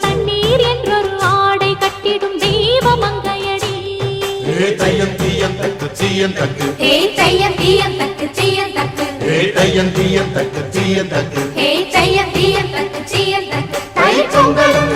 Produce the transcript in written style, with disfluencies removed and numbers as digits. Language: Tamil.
கண்ணீர் என்றொரு ஆடை கட்டிடும் தெய்வ மங்கையடி. தையம் தீயம் தக்கு தீயம் தக்கு தையம் தீயம் தக்கு தீயம் தக்கு தையம் தீயம் தக்கு தீயம் தக்கு தையம் தீயம் தக்கு தீயம் தக்கு தை பொங்கலும்